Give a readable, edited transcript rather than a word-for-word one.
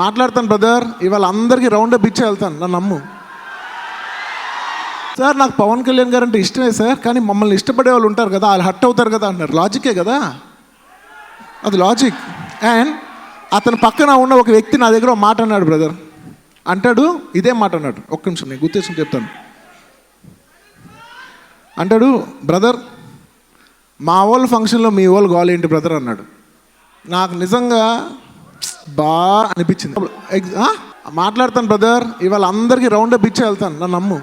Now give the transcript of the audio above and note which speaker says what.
Speaker 1: మాట్లాడతాను బ్రదర్, ఇవాళ అందరికీ రౌండ్ అప్ ఇచ్చే వెళ్తాను, నన్ను నమ్ము. సార్ నాకు పవన్ కళ్యాణ్ గారు అంటే ఇష్టమే సార్, కానీ మమ్మల్ని ఇష్టపడే వాళ్ళు ఉంటారు కదా, వాళ్ళు హట్ అవుతారు కదా అన్నారు. లాజికే కదా అది, లాజిక్. అండ్ అతని పక్కన ఉన్న ఒక వ్యక్తి నా దగ్గర ఒక మాట అన్నాడు బ్రదర్, అంటాడు ఇదే మాట అన్నాడు. ఒక్క నిమిషం నేను గుర్తేసుకుని చెప్తాను. అంటాడు, బ్రదర్ మా వాళ్ళ ఫంక్షన్లో మీ వాళ్ళు గోల్ ఏంటి బ్రదర్ అన్నాడు. నాకు నిజంగా బాగా అనిపించింది. మాట్లాడతాను బ్రదర్, ఇవాళ అందరికీ రౌండ్ అప్ ఇచ్చే వెళ్తాను, నన్ను నమ్ము.